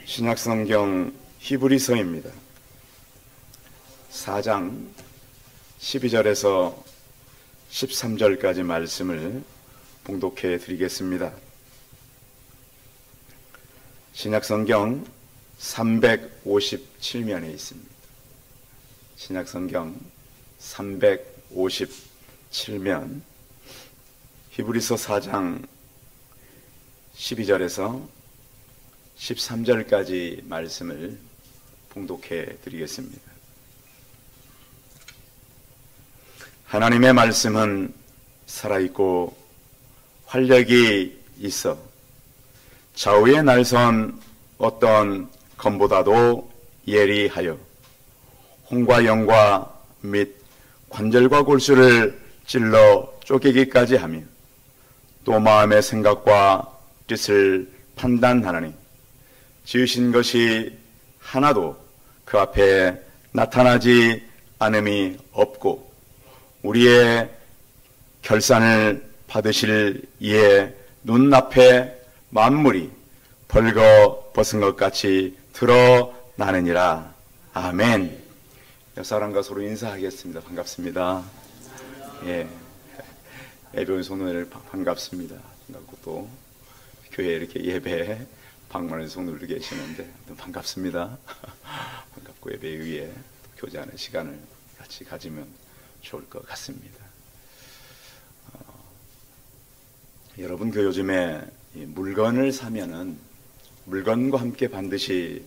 신약성경 히브리서입니다. 4장 12절에서 13절까지 말씀을 봉독해 드리겠습니다. 신약성경 357면에 있습니다. 신약성경 357면 히브리서 4장 12절에서 13절까지 말씀을 봉독해 드리겠습니다. 하나님의 말씀은 살아있고 활력이 있어 좌우에 날선 어떤 검보다도 예리하여 홍과 영과 및 관절과 골수를 찔러 쪼개기까지 하며 또 마음의 생각과 뜻을 판단하나니 지으신 것이 하나도 그 앞에 나타나지 않음이 없고 우리의 결산을 받으실 이의 눈앞에 만물이 벌거 벗은 것 같이 드러나느니라. 아멘. 옆 사람과 서로 인사하겠습니다. 반갑습니다. 예, 예배원 손을 반갑습니다. 반갑고 또 교회 이렇게 예배 방문해서 손을 들고 계시는데 반갑습니다. 반갑고 예배 위에 교제하는 시간을 같이 가지면 좋을 것 같습니다. 여러분 그 요즘에 물건을 사면은 물건과 함께 반드시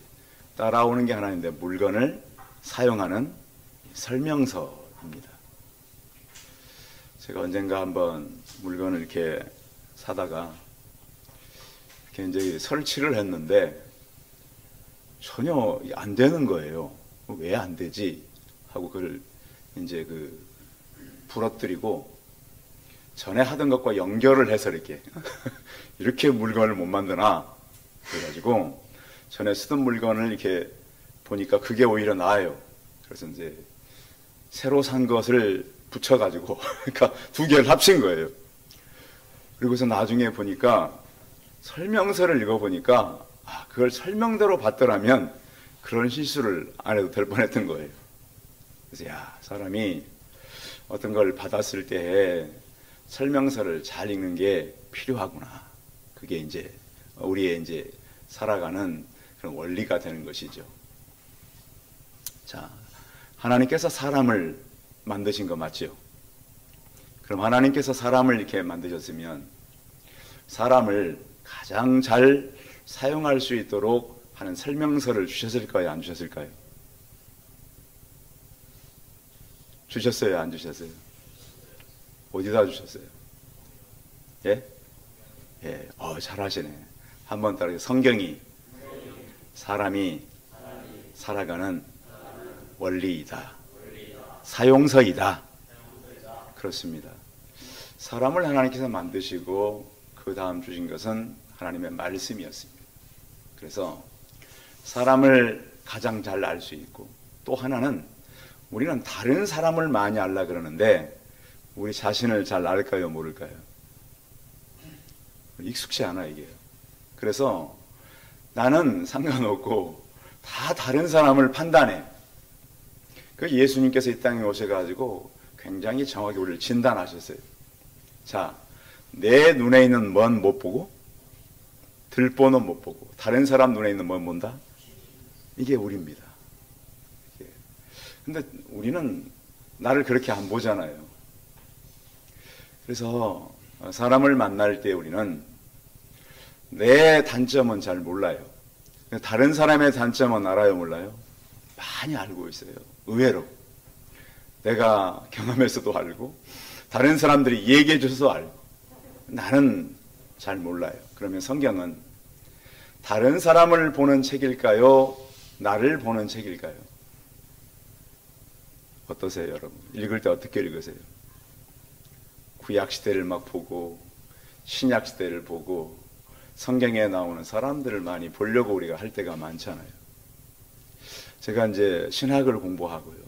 따라오는 게 하나 있는데 물건을 사용하는 설명서입니다. 제가 언젠가 한번 물건을 이렇게 사다가 이렇게 이제 설치를 했는데 전혀 안 되는 거예요. 왜 안 되지? 하고 그걸 이제 부러뜨리고 전에 하던 것과 연결을 해서 이렇게 물건을 못 만드나? 그래가지고 전에 쓰던 물건을 이렇게 보니까 그게 오히려 나아요. 그래서 이제 새로 산 것을 붙여가지고 그러니까 두 개를 합친 거예요. 그리고서 나중에 보니까 설명서를 읽어보니까 그걸 설명대로 봤더라면 그런 실수를 안 해도 될 뻔했던 거예요. 그래서 사람이 어떤 걸 받았을 때 설명서를 잘 읽는 게 필요하구나. 그게 이제 우리의 이제 살아가는 그런 원리가 되는 것이죠. 자, 하나님께서 사람을 만드신 거 맞죠? 그럼 하나님께서 사람을 이렇게 만드셨으면 사람을 가장 잘 사용할 수 있도록 하는 설명서를 주셨을까요? 안 주셨을까요? 주셨어요? 안 주셨어요? 어디다 주셨어요? 예? 예, 잘하시네. 한번 따라서 성경이 사람이 살아가는 원리이다. 사용서이다. 그렇습니다. 사람을 하나님께서 만드시고 그 다음 주신 것은 하나님의 말씀이었습니다. 그래서 사람을 가장 잘 알 수 있고 또 하나는 우리는 다른 사람을 많이 알라 그러는데 우리 자신을 잘 알까요? 모를까요? 익숙치 않아 이게. 그래서 나는 상관없고 다 다른 사람을 판단해. 그 예수님께서 이 땅에 오셔가지고 굉장히 정확히 우리를 진단하셨어요. 자, 내 눈에 있는 먼 못 보고 들보는 못 보고 다른 사람 눈에 있는 먼 본다? 이게 우리입니다. 근데 우리는 나를 그렇게 안 보잖아요. 그래서 사람을 만날 때 우리는 내 단점은 잘 몰라요. 다른 사람의 단점은 알아요, 몰라요? 많이 알고 있어요. 의외로. 내가 경험해서도 알고 다른 사람들이 얘기해 줘서 알고 나는 잘 몰라요. 그러면 성경은 다른 사람을 보는 책일까요? 나를 보는 책일까요? 어떠세요, 여러분? 읽을 때 어떻게 읽으세요? 구약시대를 막 보고 신약시대를 보고 성경에 나오는 사람들을 많이 보려고 우리가 할 때가 많잖아요. 제가 이제 신학을 공부하고요.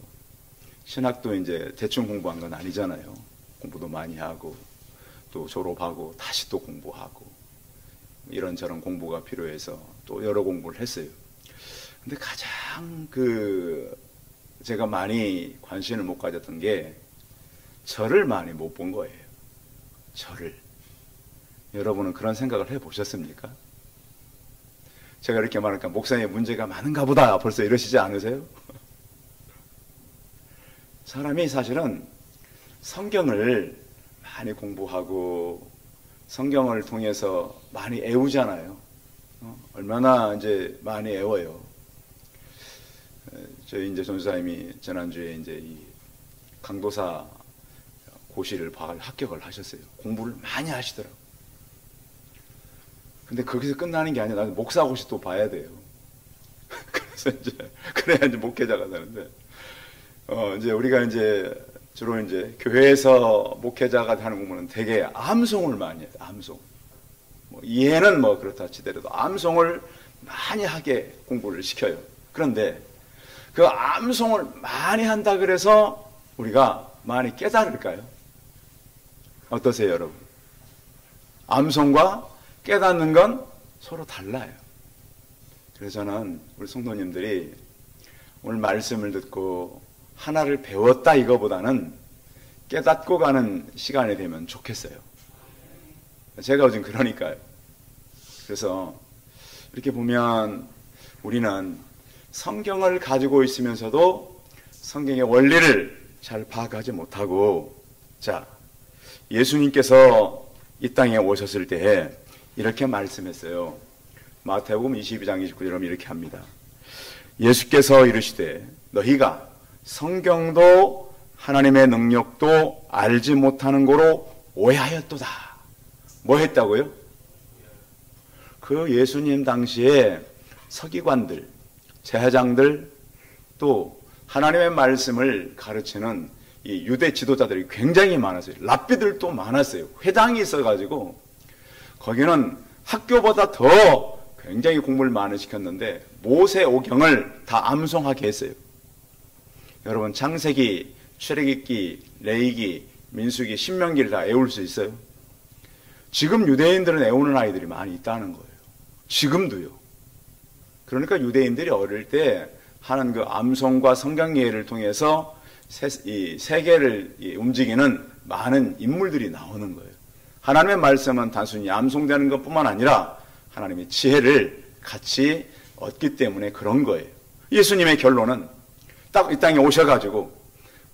신학도 이제 대충 공부한 건 아니잖아요. 공부도 많이 하고 또 졸업하고 다시 또 공부하고 이런저런 공부가 필요해서 또 여러 공부를 했어요. 근데 가장 제가 많이 관심을 못 가졌던 게 절을 많이 못 본 거예요. 절을. 여러분은 그런 생각을 해보셨습니까? 제가 이렇게 말하니까 목사님의 문제가 많은가 보다 벌써 이러시지 않으세요? 사람이 사실은 성경을 많이 공부하고 성경을 통해서 많이 애우잖아요. 얼마나 이제 많이 애워요. 저희 이제 전사님이 지난주에 이제 이 강도사 고시를 합격을 하셨어요. 공부를 많이 하시더라고요. 근데 거기서 끝나는 게 아니라 나는 목사 고시 또 봐야 돼요. 그래서 이제 그래야 이제 목회자가 되는데, 이제 우리가 이제 주로 이제 교회에서 목회자가 하는 공부는 되게 암송을 많이 해요. 암송. 뭐 이해는 뭐 그렇다 치더라도 암송을 많이 하게 공부를 시켜요. 그런데 그 암송을 많이 한다 그래서 우리가 많이 깨달을까요? 어떠세요, 여러분? 암송과 깨닫는 건 서로 달라요. 그래서 저는 우리 성도님들이 오늘 말씀을 듣고 하나를 배웠다 이거보다는 깨닫고 가는 시간이 되면 좋겠어요. 제가 요즘 그러니까요. 그래서 이렇게 보면 우리는 성경을 가지고 있으면서도 성경의 원리를 잘 파악하지 못하고, 자, 예수님께서 이 땅에 오셨을 때 이렇게 말씀했어요. 마태복음 22장 29절에 이렇게 합니다. 예수께서 이르시되 너희가 성경도 하나님의 능력도 알지 못하는 거로 오해하였도다. 뭐 했다고요? 그 예수님 당시에 서기관들, 제사장들, 또 하나님의 말씀을 가르치는 이 유대 지도자들이 굉장히 많았어요. 랍비들도 많았어요. 회당이 있어가지고 거기는 학교보다 더 굉장히 공부를 많이 시켰는데 모세오경을 다 암송하게 했어요. 여러분 창세기, 출애굽기, 레위기, 민수기, 신명기를 다 외울 수 있어요? 지금 유대인들은 외우는 아이들이 많이 있다는 거예요. 지금도요. 그러니까 유대인들이 어릴 때 하는 그 암송과 성경 이해를 통해서 이 세계를 움직이는 많은 인물들이 나오는 거예요. 하나님의 말씀은 단순히 암송되는 것뿐만 아니라 하나님의 지혜를 같이 얻기 때문에 그런 거예요. 예수님의 결론은 딱 이 땅에 오셔가지고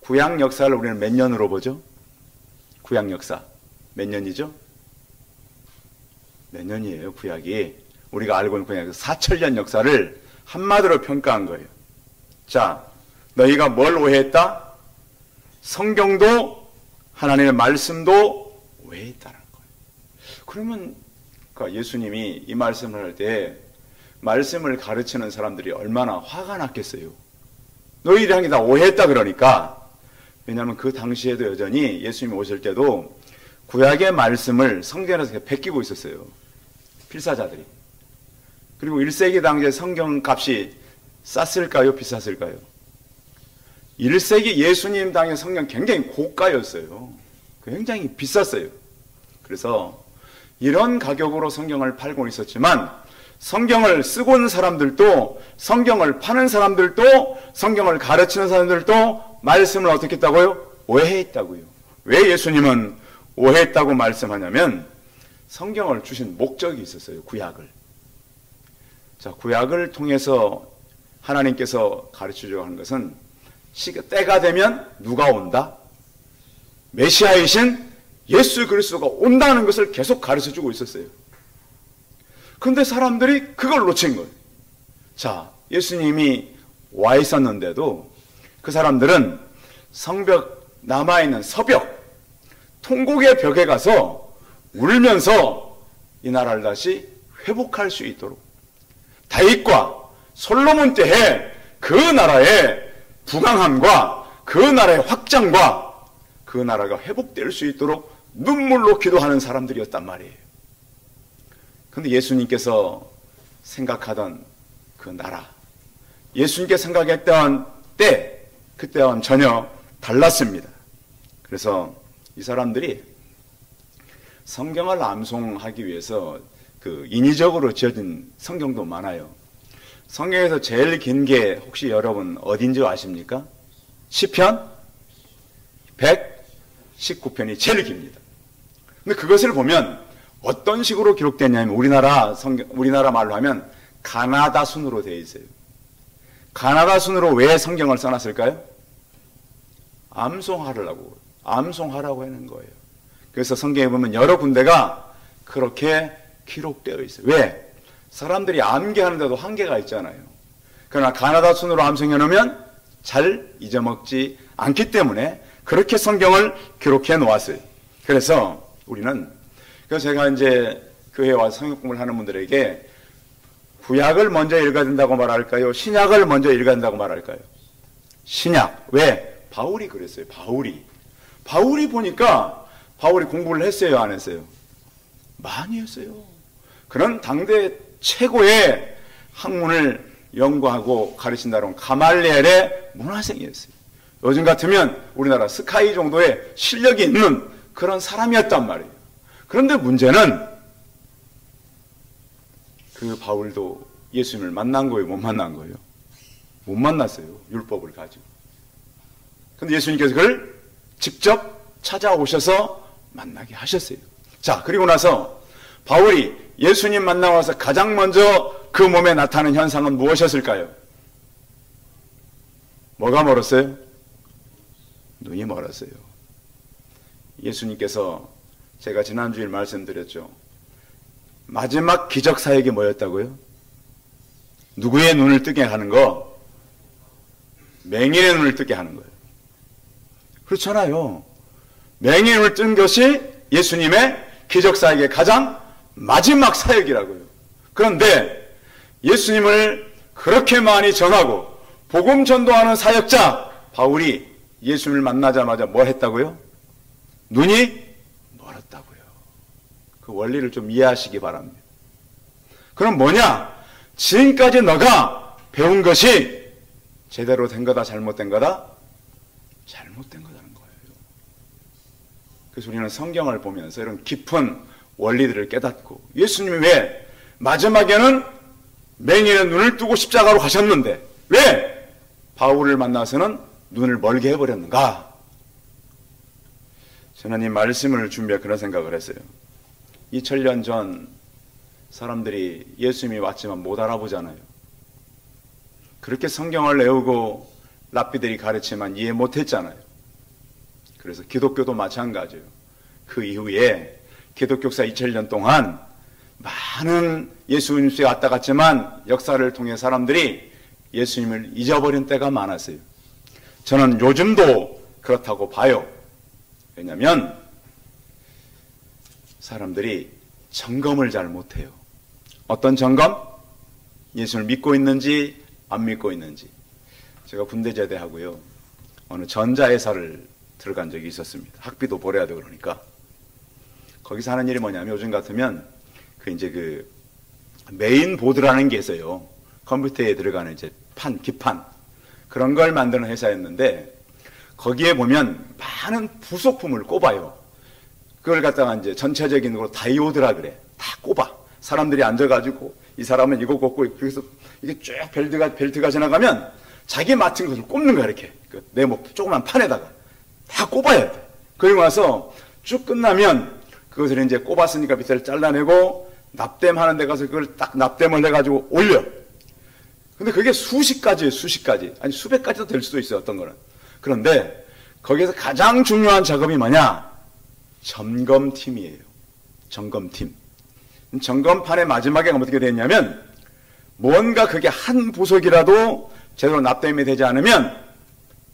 구약 역사를 우리는 몇 년으로 보죠? 구약 역사 몇 년이죠? 몇 년이에요? 구약이 우리가 알고 있는 구약 4,000년 역사를 한마디로 평가한 거예요. 자, 너희가 뭘 오해했다? 성경도 하나님의 말씀도 오해했다는 거예요. 그러면 그러니까 예수님이 이 말씀을 할 때 말씀을 가르치는 사람들이 얼마나 화가 났겠어요. 너희들이 한 게 다 오해했다 그러니까. 왜냐하면 그 당시에도 여전히 예수님이 오실 때도 구약의 말씀을 성경에서 베끼고 있었어요. 필사자들이. 그리고 1세기 당시에 성경 값이 쌌을까요? 비쌌을까요? 1세기 예수님 당의 성경 굉장히 고가였어요. 굉장히 비쌌어요. 그래서 이런 가격으로 성경을 팔고 있었지만 성경을 쓰고 있는 사람들도 성경을 파는 사람들도 성경을 가르치는 사람들도 말씀을 어떻게 했다고요? 오해했다고요. 왜 예수님은 오해했다고 말씀하냐면 성경을 주신 목적이 있었어요. 구약을. 자, 구약을 통해서 하나님께서 가르치려고 하는 것은 때가 되면 누가 온다? 메시아이신 예수 그리스도가 온다는 것을 계속 가르쳐주고 있었어요. 그런데 사람들이 그걸 놓친 거예요. 자, 예수님이 와 있었는데도 그 사람들은 성벽, 남아있는 서벽, 통곡의 벽에 가서 울면서 이 나라를 다시 회복할 수 있도록 다윗과 솔로몬 때에 그 나라의 부강함과 그 나라의 확장과 그 나라가 회복될 수 있도록 눈물로 기도하는 사람들이었단 말이에요. 그런데 예수님께서 생각하던 그 나라, 예수님께 생각했던 때, 그때와는 전혀 달랐습니다. 그래서 이 사람들이 성경을 암송하기 위해서 그 인위적으로 지어진 성경도 많아요. 성경에서 제일 긴 게 혹시 여러분 어딘지 아십니까? 시편 119편이 제일 깁니다. 근데 그것을 보면 어떤 식으로 기록됐냐면 우리나라 말로 하면 가나다 순으로 되어 있어요. 가나다 순으로 왜 성경을 써놨을까요? 암송하라고 하는 거예요. 그래서 성경에 보면 여러 군데가 그렇게 기록되어 있어요. 왜? 사람들이 암기하는데도 한계가 있잖아요. 그러나 가나다 순으로 암송해 놓으면 잘 잊어먹지 않기 때문에 그렇게 성경을 기록해 놓았어요. 그래서 제가 이제 교회에 와서 성경 공부를 하는 분들에게 구약을 먼저 읽어야 된다고 말할까요? 신약을 먼저 읽어야 된다고 말할까요? 신약. 왜? 바울이 그랬어요. 바울이 보니까 바울이 공부를 했어요, 안 했어요? 많이 했어요. 그런 당대 최고의 학문을 연구하고 가르친다는 가말리엘의 문화생이었어요. 요즘 같으면 우리나라 스카이 정도의 실력이 있는 그런 사람이었단 말이에요. 그런데 문제는 그 바울도 예수님을 만난 거예요, 못 만난 거예요? 못 만났어요, 율법을 가지고. 근데 예수님께서 그걸 직접 찾아오셔서 만나게 하셨어요. 자, 그리고 나서 바울이 예수님 만나와서 가장 먼저 그 몸에 나타나는 현상은 무엇이었을까요? 뭐가 멀었어요? 눈이 멀었어요. 예수님께서 제가 지난주에 말씀드렸죠. 마지막 기적 사역이 뭐였다고요? 누구의 눈을 뜨게 하는 거? 맹인의 눈을 뜨게 하는 거예요. 그렇잖아요. 맹인의 눈을 뜬 것이 예수님의 기적 사역의 가장 마지막 사역이라고요. 그런데 예수님을 그렇게 많이 전하고 복음 전도하는 사역자 바울이 예수님을 만나자마자 뭐 했다고요? 눈이 멀었다고요. 그 원리를 좀 이해하시기 바랍니다. 그럼 뭐냐? 지금까지 너가 배운 것이 제대로 된 거다, 잘못된 거다? 잘못된 거다는 거예요. 그래서 우리는 성경을 보면서 이런 깊은 원리들을 깨닫고, 예수님이 왜 마지막에는 맹인의 눈을 뜨고 십자가로 가셨는데 왜 바울을 만나서는 눈을 멀게 해버렸는가? 저는 이 말씀을 준비해 그런 생각을 했어요. 2000년 전 사람들이 예수님이 왔지만 못 알아보잖아요. 그렇게 성경을 외우고 랍비들이 가르치지만 이해 못했잖아요. 그래서 기독교도 마찬가지예요. 그 이후에 기독교사 2000년 동안 많은 예수님께 왔다 갔지만 역사를 통해 사람들이 예수님을 잊어버린 때가 많았어요. 저는 요즘도 그렇다고 봐요. 왜냐하면 사람들이 점검을 잘 못해요. 어떤 점검? 예수를 믿고 있는지 안 믿고 있는지. 제가 군대 제대하고요, 어느 전자회사를 들어간 적이 있었습니다. 학비도 벌어야 되고 그러니까. 거기서 하는 일이 뭐냐면 요즘 같으면 그 메인보드라는 게 있어요. 컴퓨터에 들어가는 이제 기판 그런 걸 만드는 회사였는데 거기에 보면 많은 부속품을 꼽아요. 그걸 갖다가 이제 전체적인 거 다이오드라 그래. 다 꼽아. 사람들이 앉아가지고 이 사람은 이거 꼽고 그래서 이게 쭉 벨트가 지나가면 자기 맡은 것을 꼽는 거야. 이렇게 내 조그만 판에다가 다 꼽아야 돼. 그리고 나서 쭉 끝나면 그것을 이제 꼽았으니까 밑에를 잘라내고 납땜하는 데 가서 그걸 딱 납땜을 해가지고 올려. 근데 그게 수십 가지예요, 수십 가지. 아니, 수백 가지도 될 수도 있어요, 어떤 거는. 그런데 거기에서 가장 중요한 작업이 뭐냐? 점검팀이에요. 점검팀. 점검판의 마지막에 어떻게 되었냐면 뭔가 그게 한 부속이라도 제대로 납땜이 되지 않으면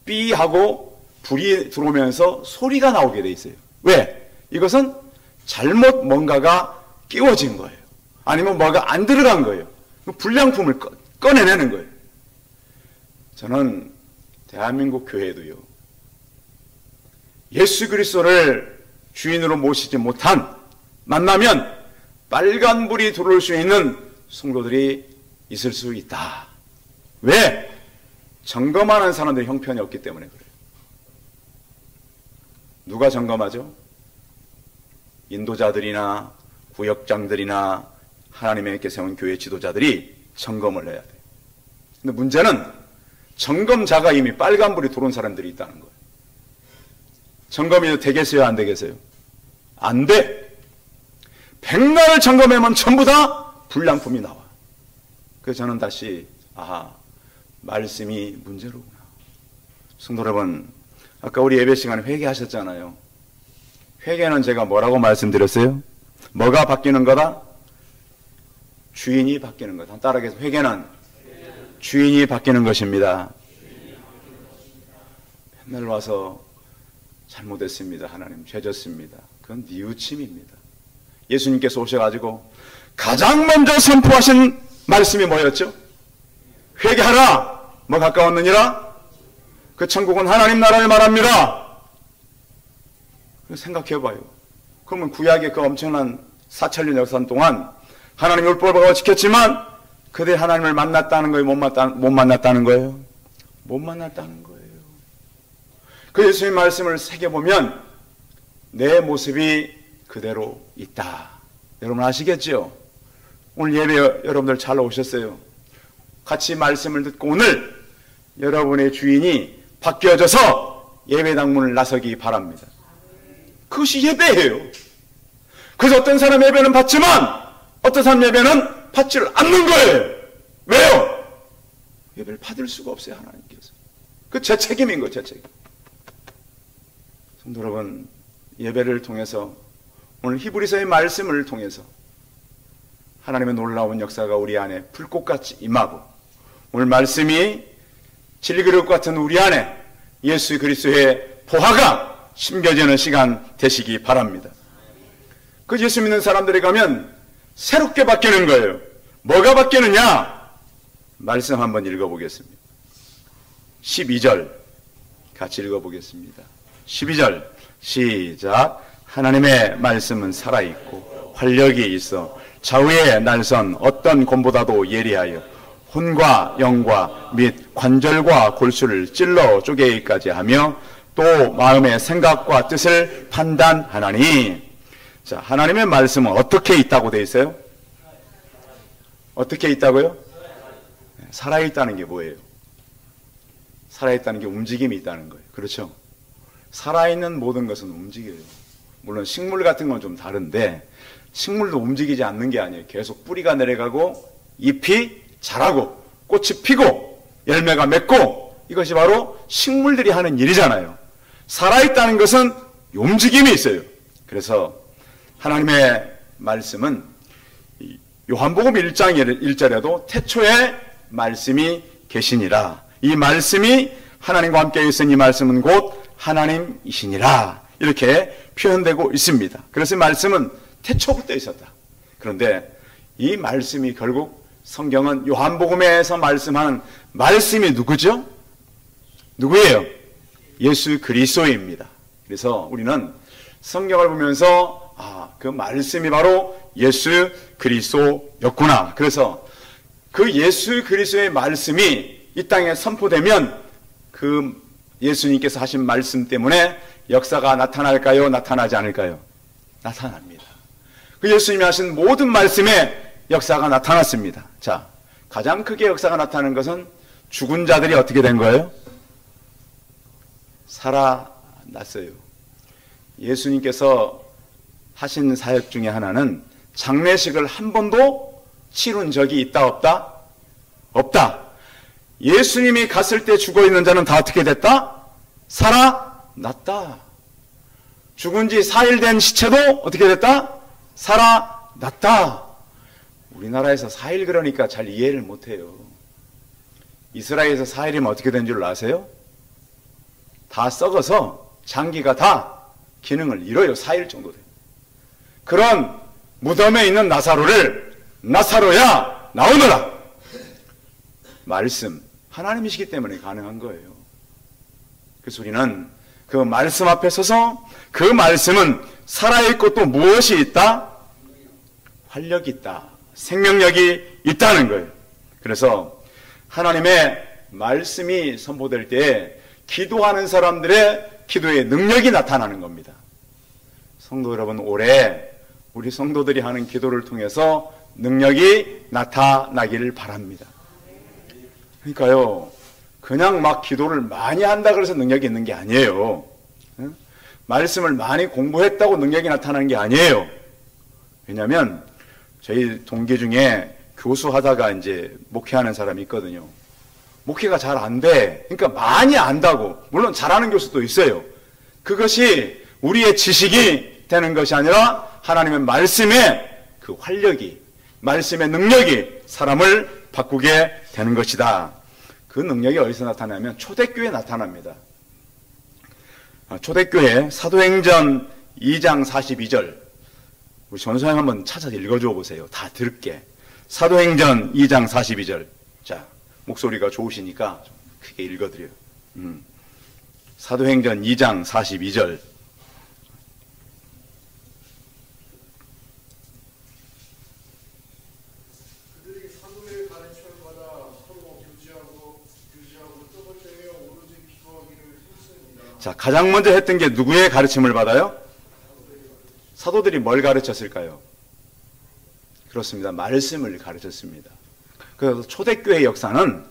삐 하고 불이 들어오면서 소리가 나오게 돼 있어요. 왜? 이것은 잘못 뭔가가 끼워진 거예요. 아니면 뭐가 안 들어간 거예요. 불량품을 꺼내내는 거예요. 저는 대한민국 교회도요, 예수 그리스도를 주인으로 모시지 못한, 만나면 빨간불이 들어올 수 있는 성도들이 있을 수 있다. 왜? 점검하는 사람들이 형편이 없기 때문에 그래요. 누가 점검하죠? 인도자들이나 구역장들이나 하나님의 세운 교회 지도자들이 점검을 해야 돼요. 근데 문제는 점검자가 이미 빨간불이 들어온 사람들이 있다는 거예요. 점검이 되겠어요? 안 되겠어요? 안 돼. 백날을 점검하면 전부 다 불량품이 나와. 그래서 저는 다시 말씀이 문제로구나. 성도 여러분, 아까 우리 예배 시간에 회개하셨잖아요. 회개는 제가 뭐라고 말씀드렸어요? 뭐가 바뀌는 거다? 주인이 바뀌는 거다. 따라해서 회개는 주인이 바뀌는 것입니다. 맨날 와서 잘못했습니다. 하나님 죄졌습니다. 그건 뉘우침입니다. 예수님께서 오셔가지고 가장 먼저 선포하신 말씀이 뭐였죠? 회개하라. 뭐 가까웠느니라? 그 천국은 하나님 나라를 말합니다. 생각해봐요. 그러면 구약의 그 엄청난 4,000년 역사 동안 하나님의 율법을 지켰지만 그들 하나님을 만났다는 거예요? 못 만났다는 거예요? 못 만났다는 거예요. 그 예수님의 말씀을 새겨보면 내 모습이 그대로 있다. 여러분 아시겠죠? 오늘 예배 여러분들 잘 오셨어요. 같이 말씀을 듣고 오늘 여러분의 주인이 바뀌어져서 예배당 문을 나서기 바랍니다. 그것이 예배예요. 그래서 어떤 사람 예배는 받지만 어떤 사람 예배는 받지를 않는 거예요. 왜요? 예배를 받을 수가 없어요. 하나님께서. 그 제 책임인 거예요. 제 책임. 성도 여러분, 예배를 통해서 오늘 히브리서의 말씀을 통해서 하나님의 놀라운 역사가 우리 안에 불꽃같이 임하고 오늘 말씀이 진리그릇 같은 우리 안에 예수 그리스도의 보화가 심겨지는 시간 되시기 바랍니다. 그 예수 믿는 사람들이 가면 새롭게 바뀌는 거예요. 뭐가 바뀌느냐? 말씀 한번 읽어보겠습니다. 12절 같이 읽어보겠습니다. 12절 시작. 하나님의 말씀은 살아있고 활력이 있어 좌우의 날선 어떤 곰보다도 예리하여 혼과 영과 및 관절과 골수를 찔러 쪼개기까지 하며 또 마음의 생각과 뜻을 판단하나니. 자, 하나님의 말씀은 어떻게 있다고 되어 있어요? 어떻게 있다고요? 살아있다는 게 뭐예요? 살아있다는 게 움직임이 있다는 거예요. 그렇죠? 살아있는 모든 것은 움직여요. 물론 식물 같은 건 좀 다른데 식물도 움직이지 않는 게 아니에요. 계속 뿌리가 내려가고 잎이 자라고 꽃이 피고 열매가 맺고 이것이 바로 식물들이 하는 일이잖아요. 살아있다는 것은 움직임이 있어요. 그래서 하나님의 말씀은 요한복음 1장 1절에도 태초에 말씀이 계시니라. 이 말씀이 하나님과 함께 있은 이 말씀은 곧 하나님이시니라. 이렇게 표현되고 있습니다. 그래서 이 말씀은 태초부터 있었다. 그런데 이 말씀이 결국 성경은 요한복음에서 말씀하는 말씀이 누구죠? 누구예요? 예수 그리스도입니다. 그래서 우리는 성경을 보면서 그 말씀이 바로 예수 그리스도였구나. 그래서 그 예수 그리스도의 말씀이 이 땅에 선포되면 그 예수님께서 하신 말씀 때문에 역사가 나타날까요? 나타나지 않을까요? 나타납니다. 그 예수님이 하신 모든 말씀에 역사가 나타났습니다. 자, 가장 크게 역사가 나타나는 것은 죽은 자들이 어떻게 된 거예요? 살아났어요. 예수님께서 하신 사역 중에 하나는 장례식을 한 번도 치룬 적이 있다 없다? 없다. 예수님이 갔을 때 죽어있는 자는 다 어떻게 됐다? 살아났다. 죽은 지 4일 된 시체도 어떻게 됐다? 살아났다. 우리나라에서 4일 그러니까 잘 이해를 못해요. 이스라엘에서 4일이면 어떻게 된 줄 아세요? 다 썩어서 장기가 다 기능을 잃어요. 4일 정도 돼요. 그런 무덤에 있는 나사로를 나사로야 나오너라. 말씀 하나님이시기 때문에 가능한 거예요. 그래서 우리는 그 말씀 앞에 서서 그 말씀은 살아있고 또 무엇이 있다? 활력이 있다. 생명력이 있다는 거예요. 그래서 하나님의 말씀이 선포될 때 기도하는 사람들의 기도의 능력이 나타나는 겁니다. 성도 여러분, 올해 우리 성도들이 하는 기도를 통해서 능력이 나타나기를 바랍니다. 그러니까요, 그냥 막 기도를 많이 한다 그래서 능력이 있는 게 아니에요. 말씀을 많이 공부했다고 능력이 나타나는 게 아니에요. 왜냐하면 저희 동기 중에 교수하다가 이제 목회하는 사람이 있거든요. 목회가 잘 안 돼. 그러니까 많이 안다고. 물론 잘하는 교수도 있어요. 그것이 우리의 지식이 되는 것이 아니라 하나님의 말씀의 그 활력이, 말씀의 능력이 사람을 바꾸게 되는 것이다. 그 능력이 어디서 나타나냐면 초대교회에 나타납니다. 초대교회 사도행전 2장 42절, 우리 전사님 한번 찾아서 읽어줘 보세요. 다 들을게. 사도행전 2장 42절. 자, 목소리가 좋으시니까 좀 크게 읽어드려요. 사도행전 2장 42절. 그들이 사도의 가르침을 받아 서로 교제하고 떡을 떼며 오로지 기도하기를 힘씁니다. 자, 가장 먼저 했던 게 누구의 가르침을 받아요? 사도들이 뭘 가르쳤을까요? 그렇습니다. 말씀을 가르쳤습니다. 그래서 초대교회 역사는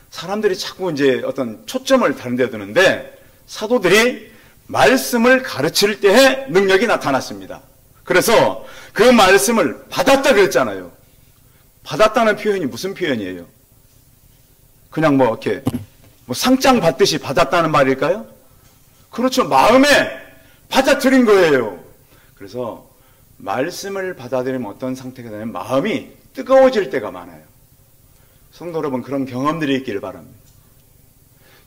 사람들이 자꾸 이제 어떤 초점을 다른 데 두는데 사도들이 말씀을 가르칠 때에 능력이 나타났습니다. 그래서 그 말씀을 받았다 그랬잖아요. 받았다는 표현이 무슨 표현이에요? 그냥 뭐 이렇게 뭐 상장 받듯이 받았다는 말일까요? 그렇죠. 마음에 받아들인 거예요. 그래서 말씀을 받아들이면 어떤 상태가 되냐면 마음이 뜨거워질 때가 많아요. 성도 여러분, 그런 경험들이 있기를 바랍니다.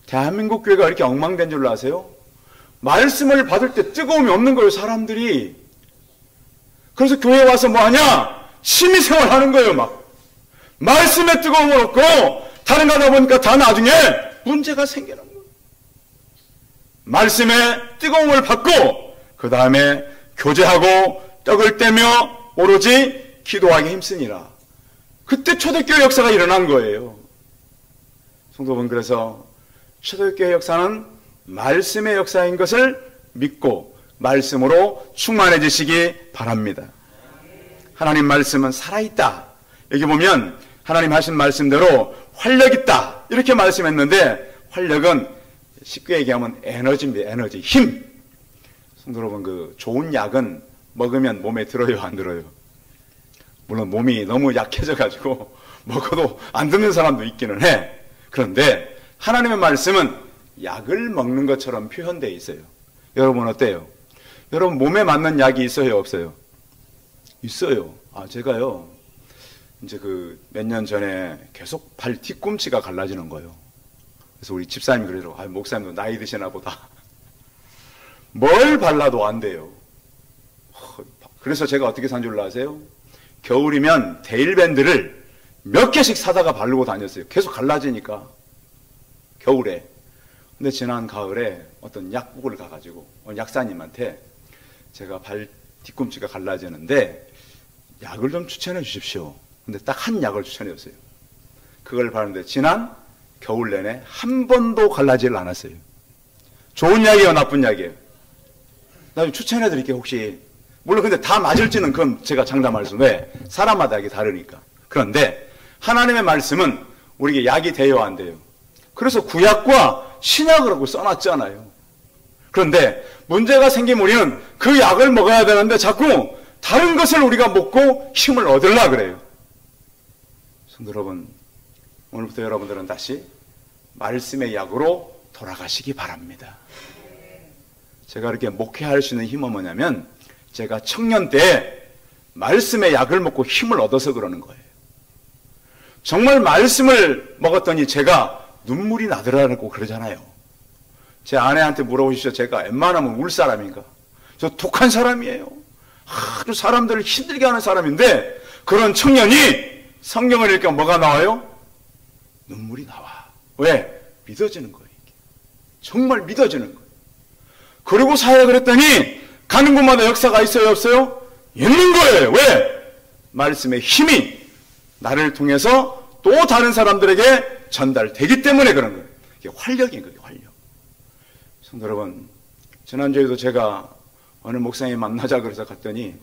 대한민국 교회가 이렇게 엉망된 줄 아세요? 말씀을 받을 때 뜨거움이 없는 거예요, 사람들이. 그래서 교회에 와서 뭐 하냐? 취미생활 하는 거예요, 막. 말씀에 뜨거움을 얻고 다른 거 하다 보니까 다 나중에 문제가 생기는 거예요. 말씀에 뜨거움을 받고 그 다음에 교제하고 떡을 떼며 오로지 기도하기 힘쓰니라. 그때 초대교회 역사가 일어난 거예요. 성도분, 그래서 초대교회 역사는 말씀의 역사인 것을 믿고 말씀으로 충만해지시기 바랍니다. 하나님 말씀은 살아있다. 여기 보면 하나님 하신 말씀대로 활력 있다 이렇게 말씀했는데, 활력은 쉽게 얘기하면 에너지입니다. 에너지, 힘. 성도 여러분, 그 좋은 약은 먹으면 몸에 들어요, 안 들어요? 물론 몸이 너무 약해져 가지고 먹어도 안 듣는 사람도 있기는 해. 그런데 하나님의 말씀은 약을 먹는 것처럼 표현되어 있어요. 여러분 어때요? 여러분 몸에 맞는 약이 있어요, 없어요? 있어요. 제가요, 이제 그 몇 년 전에 계속 발 뒤꿈치가 갈라지는 거예요. 그래서 우리 집사님이 그러더라고요. 목사님도 나이 드시나 보다. 뭘 발라도 안 돼요. 그래서 제가 어떻게 산 줄 아세요? 겨울이면 데일밴드를 몇 개씩 사다가 바르고 다녔어요. 계속 갈라지니까. 겨울에. 근데 지난 가을에 어떤 약국을 가가지고 약사님한테 제가 발 뒤꿈치가 갈라지는데 약을 좀 추천해 주십시오. 근데 딱 한 약을 추천해 줬어요. 그걸 바르는데 지난 겨울 내내 한 번도 갈라지를 않았어요. 좋은 약이에요, 나쁜 약이에요? 나 좀 추천해 드릴게요, 혹시. 물론 근데 다 맞을지는 그건 제가 장담할 수, 왜? 사람마다 이게 다르니까. 그런데 하나님의 말씀은 우리에게 약이 돼요, 안 돼요? 그래서 구약과 신약을 하고 써놨잖아요. 그런데 문제가 생기면 우리는 그 약을 먹어야 되는데 자꾸 다른 것을 우리가 먹고 힘을 얻으려고 그래요. 성도 여러분, 오늘부터 여러분들은 다시 말씀의 약으로 돌아가시기 바랍니다. 제가 이렇게 목회할 수 있는 힘은 뭐냐면 제가 청년 때 말씀의 약을 먹고 힘을 얻어서 그러는 거예요. 정말 말씀을 먹었더니 제가 눈물이 나더라고 그러잖아요. 제 아내한테 물어보시죠. 제가 웬만하면 울 사람인가? 저 독한 사람이에요. 아주 사람들을 힘들게 하는 사람인데 그런 청년이 성경을 읽으니까 뭐가 나와요? 눈물이 나와. 왜? 믿어지는 거예요. 이게. 정말 믿어지는 거예요. 그리고 사회가 그랬더니 가는 곳마다 역사가 있어요, 없어요? 있는 거예요. 왜? 말씀의 힘이 나를 통해서 또 다른 사람들에게 전달되기 때문에 그런 거예요. 이게 활력인 거예요, 활력. 성도 여러분, 지난주에도 제가 어느 목사님 만나자 그래서 갔더니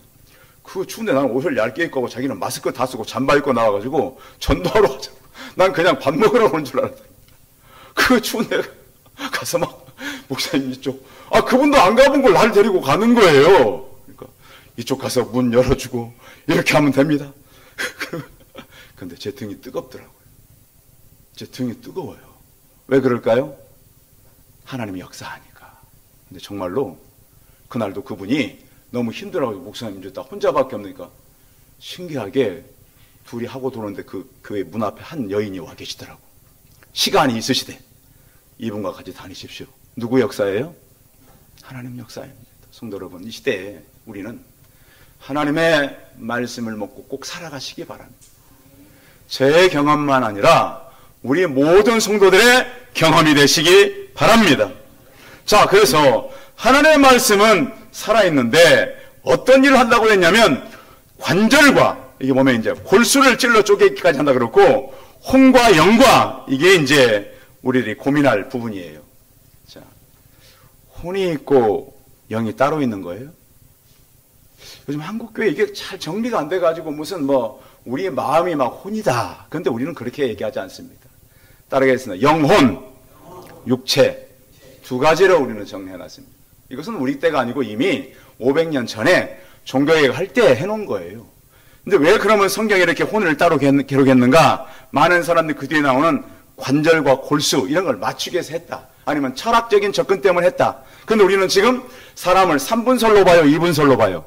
그 추운데 나는 옷을 얇게 입고 하고 자기는 마스크 다 쓰고 잠바 입고 나와가지고 전도하러 가자고 난 그냥 밥 먹으러 오는 줄 알았다. 그 추운 데가 가서 막 목사님 이쪽, 그분도 안 가본 걸 나를 데리고 가는 거예요. 그러니까 이쪽 가서 문 열어주고 이렇게 하면 됩니다. 근데 제 등이 뜨겁더라고요. 제 등이 뜨거워요. 왜 그럴까요? 하나님이 역사하니까. 근데 정말로 그날도 그분이 너무 힘들어가지고 목사님 이제 나 혼자밖에 없으니까 신기하게 둘이 하고 도는데 그 교회 문 앞에 한 여인이 와 계시더라고. 시간이 있으시대. 이분과 같이 다니십시오. 누구 역사예요? 하나님 역사입니다. 성도 여러분, 이 시대에 우리는 하나님의 말씀을 먹고 꼭 살아가시기 바랍니다. 제 경험만 아니라 우리 모든 성도들의 경험이 되시기 바랍니다. 자, 그래서 하나님의 말씀은 살아있는데 어떤 일을 한다고 했냐면 관절과 이게 보면 이제 골수를 찔러 쪼개기까지 한다 그렇고 혼과 영과 이게 이제 우리들이 고민할 부분이에요. 자, 혼이 있고 영이 따로 있는 거예요. 요즘 한국교회 이게 잘 정리가 안 돼가지고 무슨 우리의 마음이 막 혼이다. 그런데 우리는 그렇게 얘기하지 않습니다. 따르겠습니다. 영혼, 육체 두 가지로 우리는 정리해놨습니다. 이것은 우리 때가 아니고 이미 500년 전에 종교개혁할 때 해놓은 거예요. 근데 왜 그러면 성경에 이렇게 혼을 따로 기록했는가? 많은 사람들이 그 뒤에 나오는 관절과 골수 이런 걸 맞추기 위해서 했다. 아니면 철학적인 접근 때문에 했다. 그런데 우리는 지금 사람을 3분설로 봐요? 2분설로 봐요?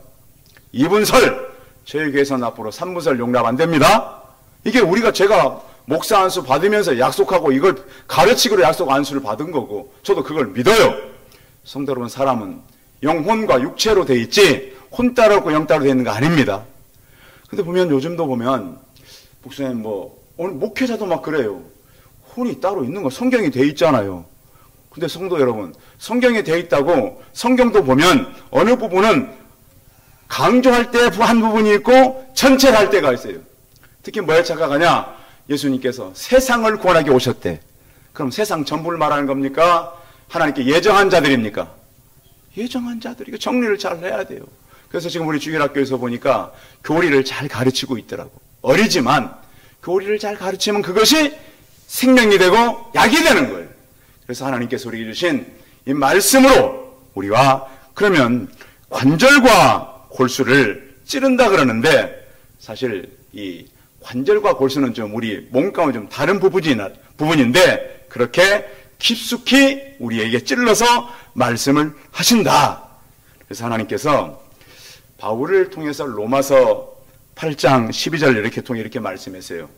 2분설. 저희 교회에서는 앞으로 3분설 용납 안 됩니다. 이게 제가 목사 안수 받으면서 약속하고 이걸 가르치기로 약속 안수를 받은 거고 저도 그걸 믿어요. 성도 여러분, 사람은 영혼과 육체로 돼 있지 혼 따로 없고 영 따로 돼 있는 거 아닙니다. 근데 요즘도 보면 목사님 오늘 목회자도 막 그래요. 혼이 따로 있는 거 성경이 돼 있잖아요. 근데 성도 여러분, 성경에 돼 있다고 성경도 보면 어느 부분은 강조할 때 한 부분이 있고 전체를 할 때가 있어요. 특히 뭐에 착각하냐? 예수님께서 세상을 구원하게 오셨대. 그럼 세상 전부를 말하는 겁니까? 하나님께 예정한 자들입니까? 예정한 자들. 이거 정리를 잘 해야 돼요. 그래서 지금 우리 주일학교에서 보니까 교리를 잘 가르치고 있더라고. 어리지만 교리를 잘 가르치면 그것이 생명이 되고 약이 되는 거예요. 그래서 하나님께서 우리에게 주신 이 말씀으로 우리와 그러면 관절과 골수를 찌른다 그러는데 사실 이 관절과 골수는 좀 우리 몸가운데 좀 다른 부분인데 그렇게 깊숙이 우리에게 찔러서 말씀을 하신다. 그래서 하나님께서 바울을 통해서 로마서 8장 12절 이렇게 말씀했어요.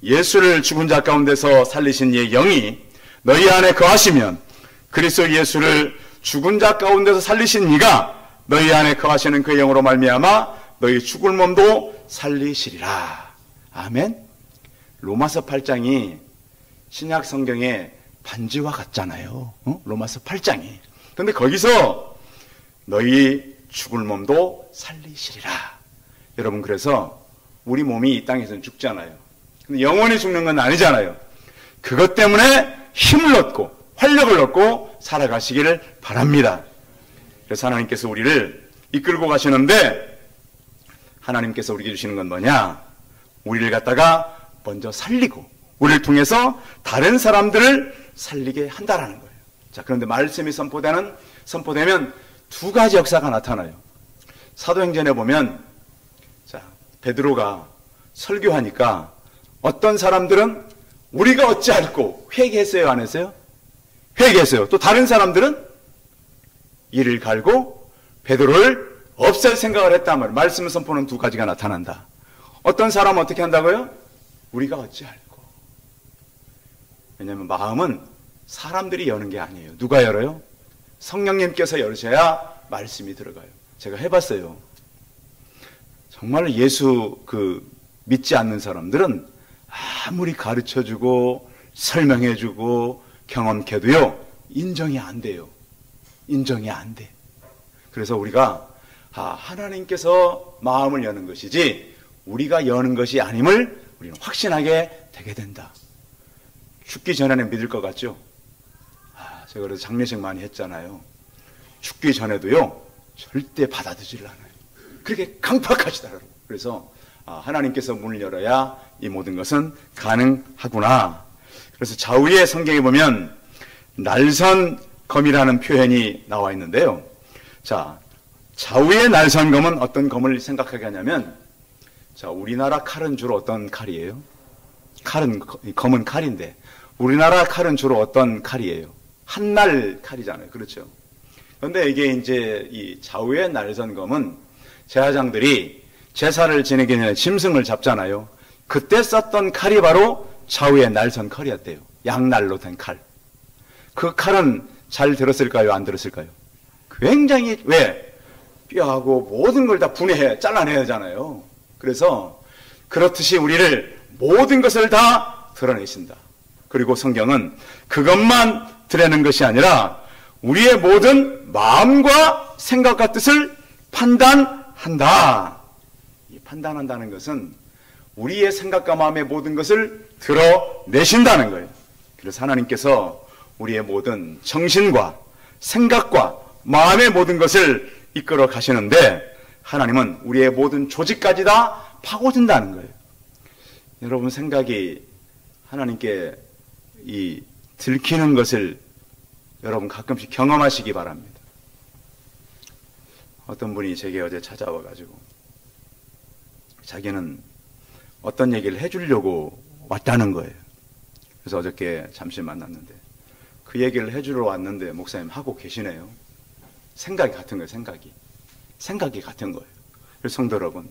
예수를 죽은 자 가운데서 살리신 이의 영이 너희 안에 거하시면 그리스도 예수를 죽은 자 가운데서 살리신 이가 너희 안에 거하시는 그 영으로 말미암아 너희 죽을 몸도 살리시리라. 아멘. 로마서 8장이 신약 성경의 반지와 같잖아요. 로마서 8장이. 그런데 거기서 너희 죽을 몸도 살리시리라. 여러분, 그래서 우리 몸이 이 땅에서는 죽잖아요. 근데 영원히 죽는 건 아니잖아요. 그것 때문에 힘을 얻고 활력을 얻고 살아가시기를 바랍니다. 그래서 하나님께서 우리를 이끌고 가시는데 하나님께서 우리에게 주시는 건 뭐냐? 우리를 갖다가 먼저 살리고 우리를 통해서 다른 사람들을 살리게 한다라는 거예요. 자, 그런데 말씀이 선포되면 두 가지 역사가 나타나요. 사도행전에 보면 자, 베드로가 설교하니까 어떤 사람들은 우리가 어찌할꼬 회개했어요, 안 했어요? 회개했어요. 또 다른 사람들은 이를 갈고 베드로를 없앨 생각을 했단 말이에요. 말씀 선포는 두 가지가 나타난다. 어떤 사람은 어떻게 한다고요? 우리가 어찌할꼬. 왜냐하면 마음은 사람들이 여는 게 아니에요. 누가 열어요? 성령님께서 열으셔야 말씀이 들어가요. 제가 해봤어요. 정말 예수 믿지 않는 사람들은 아무리 가르쳐주고 설명해주고 경험해도요 인정이 안 돼요. 인정이 안 돼. 그래서 우리가 하나님께서 마음을 여는 것이지 우리가 여는 것이 아님을 우리는 확신하게 되게 된다. 죽기 전에는 믿을 것 같죠? 제가 그래서 장례식 많이 했잖아요. 죽기 전에도요 절대 받아들이질 않아요. 그렇게 강팍하시더라고요. 그래서 하나님께서 문을 열어야 이 모든 것은 가능하구나. 그래서 좌우의 성경에 보면 날선검이라는 표현이 나와 있는데요. 자, 좌우의 날선검은 어떤 검을 생각하게 하냐면, 자, 우리나라 칼은 주로 어떤 칼이에요? 검은 칼인데, 우리나라 칼은 주로 어떤 칼이에요? 한날 칼이잖아요. 그렇죠? 그런데 이게 이제 이 좌우의 날선검은 제사장들이 제사를 지내기 전에 짐승을 잡잖아요. 그때 썼던 칼이 바로 좌우의 날선 칼이었대요. 양날로 된 칼. 그 칼은 잘 들었을까요? 안 들었을까요? 굉장히, 왜? 뼈하고 모든 걸 다 분해해, 잘라내야 하잖아요. 그래서 그렇듯이 우리를 모든 것을 다 드러내신다. 그리고 성경은 그것만 드러내는 것이 아니라 우리의 모든 마음과 생각과 뜻을 판단한다. 이 판단한다는 것은 우리의 생각과 마음의 모든 것을 드러내신다는 거예요. 그래서 하나님께서 우리의 모든 정신과 생각과 마음의 모든 것을 이끌어 가시는데, 하나님은 우리의 모든 조직까지 다 파고든다는 거예요. 여러분, 생각이 하나님께 이 들키는 것을 여러분 가끔씩 경험하시기 바랍니다. 어떤 분이 제게 어제 찾아와 가지고 자기는 어떤 얘기를 해주려고 왔다는 거예요. 그래서 어저께 잠시 만났는데 그 얘기를 해주러 왔는데 목사님 하고 계시네요. 생각이 같은 거예요. 생각이 같은 거예요. 그래서 성도 여러분,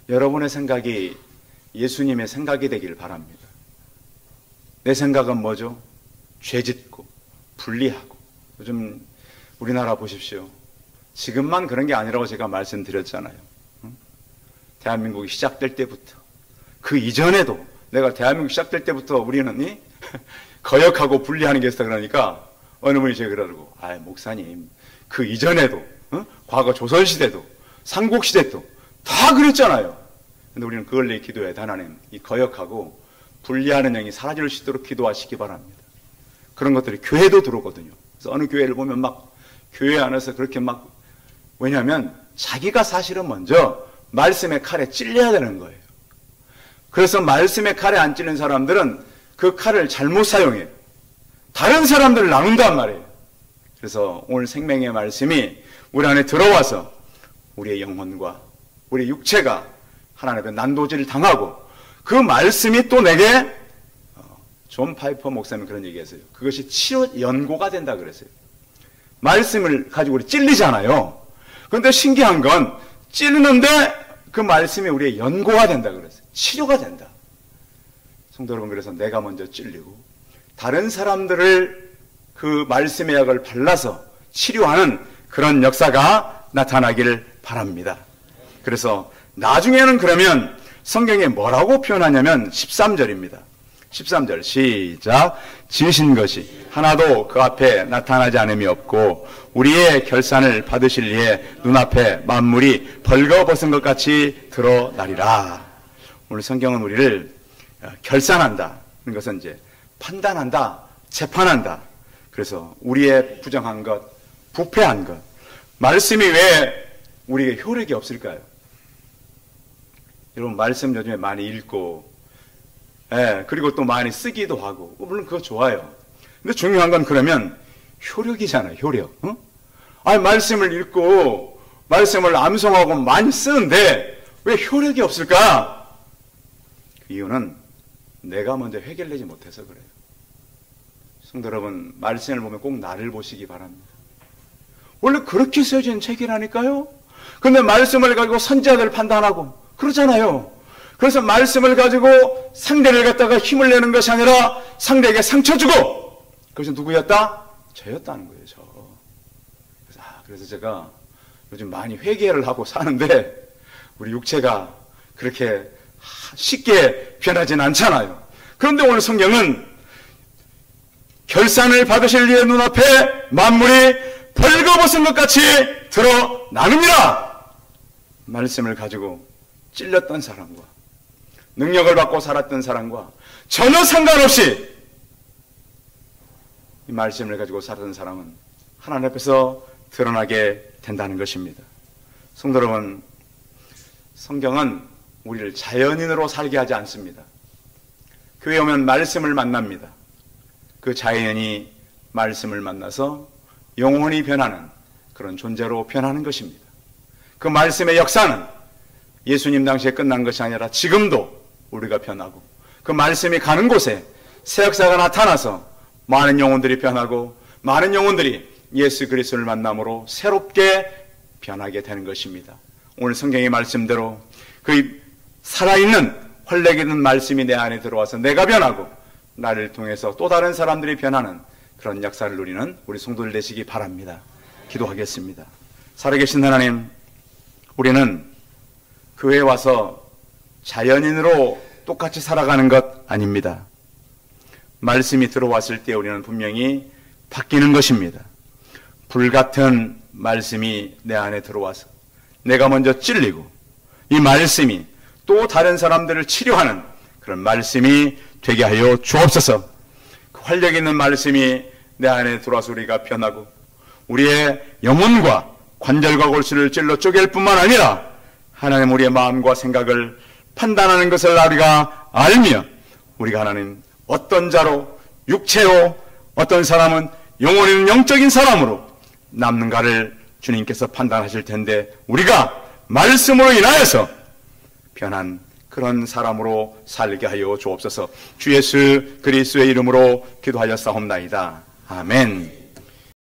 여러분의 생각이 예수님의 생각이 되기를 바랍니다. 내 생각은 뭐죠? 죄짓고 불리하고. 요즘 우리나라 보십시오. 지금만 그런 게 아니라고 제가 말씀드렸잖아요. 대한민국이 시작될 때부터, 그 이전에도, 내가 대한민국 시작될 때부터 우리는 거역하고 분리하는 게 있어. 그러니까 어느 분이 제가 그러고, 목사님, 그 이전에도, 과거 조선시대도 삼국시대도 다 그랬잖아요. 근데 우리는 그걸 위해 기도해야 돼. 하나님, 이 거역하고 분리하는 영이 사라질 수 있도록 기도하시기 바랍니다. 그런 것들이 교회도 들어오거든요. 그래서 어느 교회를 보면 막 교회 안에서 그렇게 막, 왜냐하면 자기가 사실은 먼저 말씀의 칼에 찔려야 되는 거예요. 그래서 말씀의 칼에 안 찔린 사람들은 그 칼을 잘못 사용해요. 다른 사람들을 나눈단 말이에요. 그래서 오늘 생명의 말씀이 우리 안에 들어와서 우리의 영혼과 우리 육체가 하나님 앞에 난도질을 당하고, 그 말씀이 또 내게, 존 파이퍼 목사님이 그런 얘기했어요. 그것이 치료 연고가 된다 그랬어요. 말씀을 가지고 우리 찔리잖아요. 그런데 신기한 건 찔리는데 그 말씀이 우리의 연고가 된다 그랬어요. 치료가 된다. 성도 여러분, 그래서 내가 먼저 찔리고 다른 사람들을 그 말씀의 약을 발라서 치료하는 그런 역사가 나타나기를 바랍니다. 그래서 나중에는 그러면 성경에 뭐라고 표현하냐면 13절입니다. 13절 시작. 지으신 것이 하나도 그 앞에 나타나지 않음이 없고 우리의 결산을 받으실 이에 눈앞에 만물이 벌거벗은 것 같이 드러나리라. 오늘 성경은 우리를 결산한다. 그런 것은 이제 판단한다, 재판한다. 그래서 우리의 부정한 것, 부패한 것, 말씀이 왜 우리에게 효력이 없을까요? 여러분, 말씀 요즘에 많이 읽고, 그리고 또 많이 쓰기도 하고, 물론 그거 좋아요. 근데 중요한 건 그러면 효력이잖아요, 효력. 말씀을 읽고, 말씀을 암송하고 많이 쓰는데, 왜 효력이 없을까? 그 이유는 내가 먼저 해결되지 못해서 그래요. 성도 여러분, 말씀을 보면 꼭 나를 보시기 바랍니다. 원래 그렇게 쓰여진 책이라니까요? 근데 말씀을 가지고 선지자들을 판단하고, 그렇잖아요. 그래서 말씀을 가지고 상대를 갖다가 힘을 내는 것이 아니라 상대에게 상처 주고, 그것이 누구였다? 저였다는 거예요, 저. 그래서 제가 요즘 많이 회개를 하고 사는데, 우리 육체가 그렇게 쉽게 변하진 않잖아요. 그런데 오늘 성경은 결산을 받으실 이의 눈앞에 만물이 벌거벗은 것 같이 드러나느니라. 말씀을 가지고 찔렸던 사람과 능력을 받고 살았던 사람과 전혀 상관없이 이 말씀을 가지고 살았던 사람은 하나님 앞에서 드러나게 된다는 것입니다. 성도 여러분, 성경은 우리를 자연인으로 살게 하지 않습니다. 교회 오면 말씀을 만납니다. 그 자연이 말씀을 만나서 영혼이 변하는 그런 존재로 변하는 것입니다. 그 말씀의 역사는 예수님 당시에 끝난 것이 아니라 지금도 우리가 변하고, 그 말씀이 가는 곳에 새 역사가 나타나서 많은 영혼들이 변하고 많은 영혼들이 예수 그리스도를 만남으로 새롭게 변하게 되는 것입니다. 오늘 성경의 말씀대로 그 살아있는 활력 있는 말씀이 내 안에 들어와서 내가 변하고 나를 통해서 또 다른 사람들이 변하는 그런 역사를 누리는 우리 성도들 되시기 바랍니다. 기도하겠습니다. 살아계신 하나님, 우리는 교회에 와서 자연인으로 똑같이 살아가는 것 아닙니다. 말씀이 들어왔을 때 우리는 분명히 바뀌는 것입니다. 불같은 말씀이 내 안에 들어와서 내가 먼저 찔리고 이 말씀이 또 다른 사람들을 치료하는 그런 말씀이 되게 하여 주옵소서. 그 활력 있는 말씀이 내 안에 들어와서 우리가 변하고 우리의 영혼과 관절과 골수를 찔러 쪼갤 뿐만 아니라 하나님 우리의 마음과 생각을 판단하는 것을 우리가 알며 우리가 하나님 어떤 자로 육체로 어떤 사람은 영혼이 있는 영적인 사람으로 남는가를 주님께서 판단하실 텐데 우리가 말씀으로 인하여서 변한 그런 사람으로 살게 하여 주옵소서. 주 예수 그리스도의 이름으로 기도하였사옵나이다. 아멘.